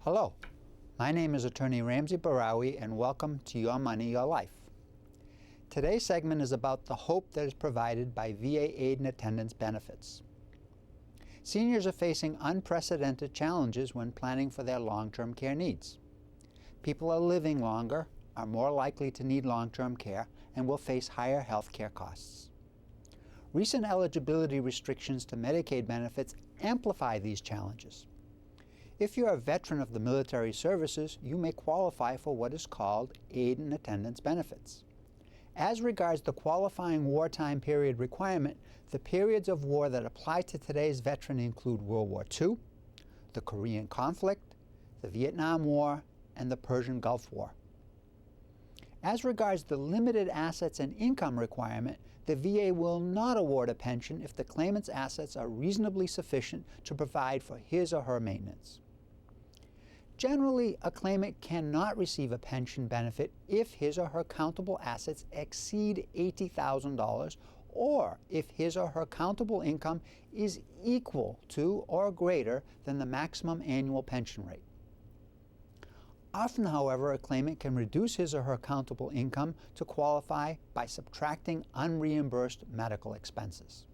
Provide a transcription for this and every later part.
Hello, my name is Attorney Ramsey Bahrawy, and welcome to Your Money, Your Life. Today's segment is about the hope that is provided by VA aid and attendance benefits. Seniors are facing unprecedented challenges when planning for their long-term care needs. People are living longer, are more likely to need long-term care, and will face higher health care costs. Recent eligibility restrictions to Medicaid benefits amplify these challenges. If you're a veteran of the military services, you may qualify for what is called aid and attendance benefits. As regards the qualifying wartime period requirement, the periods of war that apply to today's veteran include World War II, the Korean conflict, the Vietnam War, and the Persian Gulf War. As regards the limited assets and income requirement, the VA will not award a pension if the claimant's assets are reasonably sufficient to provide for his or her maintenance. Generally, a claimant cannot receive a pension benefit if his or her countable assets exceed $80,000 or if his or her countable income is equal to or greater than the maximum annual pension rate. Often, however, a claimant can reduce his or her countable income to qualify by subtracting unreimbursed medical expenses.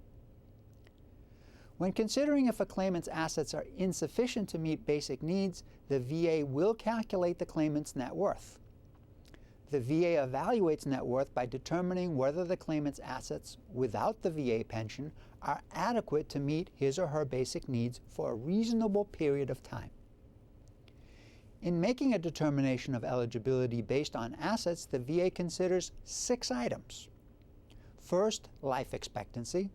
When considering if a claimant's assets are insufficient to meet basic needs, the VA will calculate the claimant's net worth. The VA evaluates net worth by determining whether the claimant's assets without the VA pension are adequate to meet his or her basic needs for a reasonable period of time. In making a determination of eligibility based on assets, the VA considers 6 items. First, life expectancy.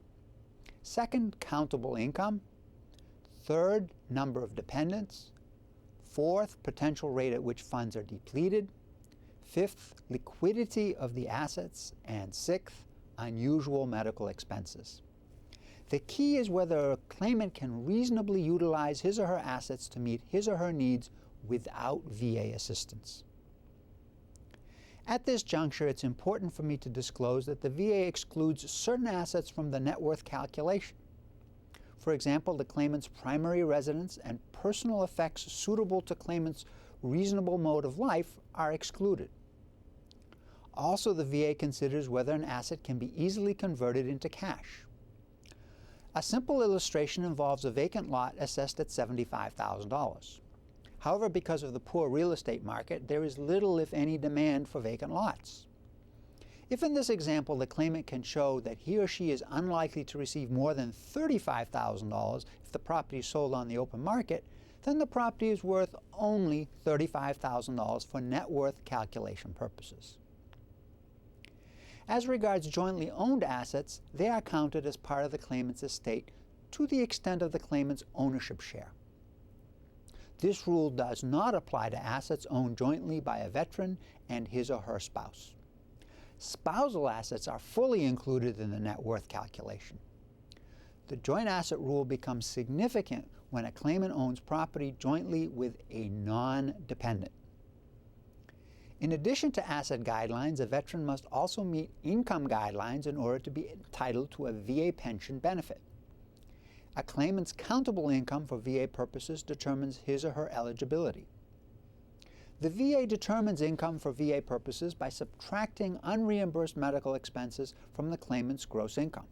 Second, countable income. Third, number of dependents. Fourth, potential rate at which funds are depleted. Fifth, liquidity of the assets. And sixth, unusual medical expenses. The key is whether a claimant can reasonably utilize his or her assets to meet his or her needs without VA assistance. At this juncture, it's important for me to disclose that the VA excludes certain assets from the net worth calculation. For example, the claimant's primary residence and personal effects suitable to claimant's reasonable mode of life are excluded. Also, the VA considers whether an asset can be easily converted into cash. A simple illustration involves a vacant lot assessed at $75,000. However, because of the poor real estate market, there is little, if any, demand for vacant lots. If in this example the claimant can show that he or she is unlikely to receive more than $35,000 if the property is sold on the open market, then the property is worth only $35,000 for net worth calculation purposes. As regards jointly owned assets, they are counted as part of the claimant's estate to the extent of the claimant's ownership share. This rule does not apply to assets owned jointly by a veteran and his or her spouse. Spousal assets are fully included in the net worth calculation. The joint asset rule becomes significant when a claimant owns property jointly with a non-dependent. In addition to asset guidelines, a veteran must also meet income guidelines in order to be entitled to a VA pension benefit. A claimant's countable income for VA purposes determines his or her eligibility. The VA determines income for VA purposes by subtracting unreimbursed medical expenses from the claimant's gross income.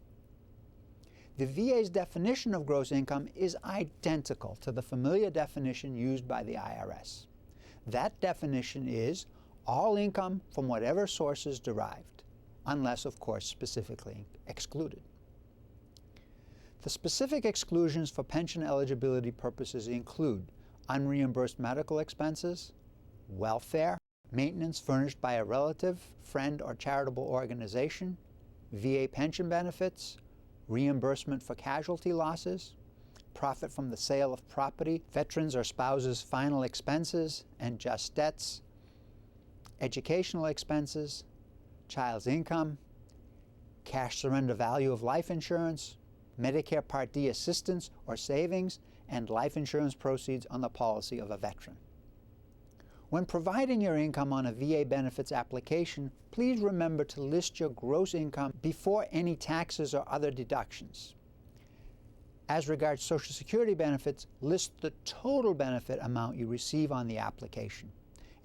The VA's definition of gross income is identical to the familiar definition used by the IRS. That definition is all income from whatever source is derived, unless, of course, specifically excluded. The specific exclusions for pension eligibility purposes include unreimbursed medical expenses, welfare, maintenance furnished by a relative, friend, or charitable organization, VA pension benefits, reimbursement for casualty losses, profit from the sale of property, veterans' or spouses' final expenses and just debts, educational expenses, child's income, cash surrender value of life insurance, Medicare Part D assistance or savings, and life insurance proceeds on the policy of a veteran. When providing your income on a VA benefits application, please remember to list your gross income before any taxes or other deductions. As regards Social Security benefits, list the total benefit amount you receive on the application.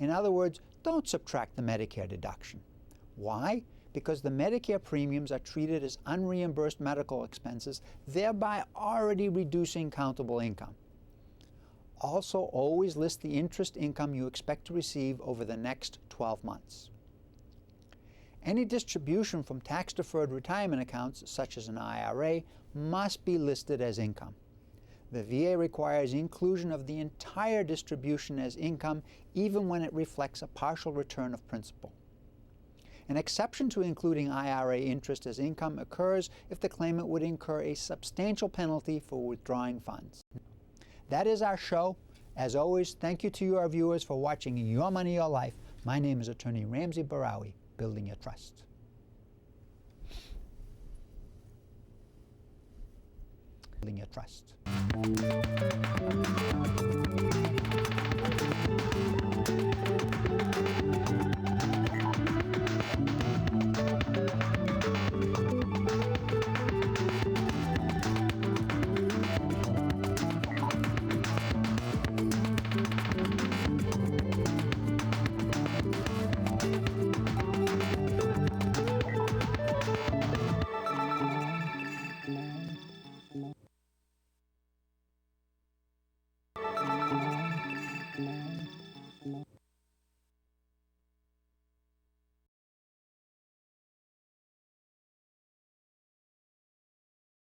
In other words, don't subtract the Medicare deduction. Why? Because the Medicare premiums are treated as unreimbursed medical expenses, thereby already reducing countable income. Also, always list the interest income you expect to receive over the next 12 months. Any distribution from tax-deferred retirement accounts, such as an IRA, must be listed as income. The VA requires inclusion of the entire distribution as income, even when it reflects a partial return of principal. An exception to including IRA interest as income occurs if the claimant would incur a substantial penalty for withdrawing funds. That is our show. As always, thank you to our viewers for watching Your Money, Your Life. My name is Attorney Ramsey Bahrawy, Building Your Trust. Building Your Trust.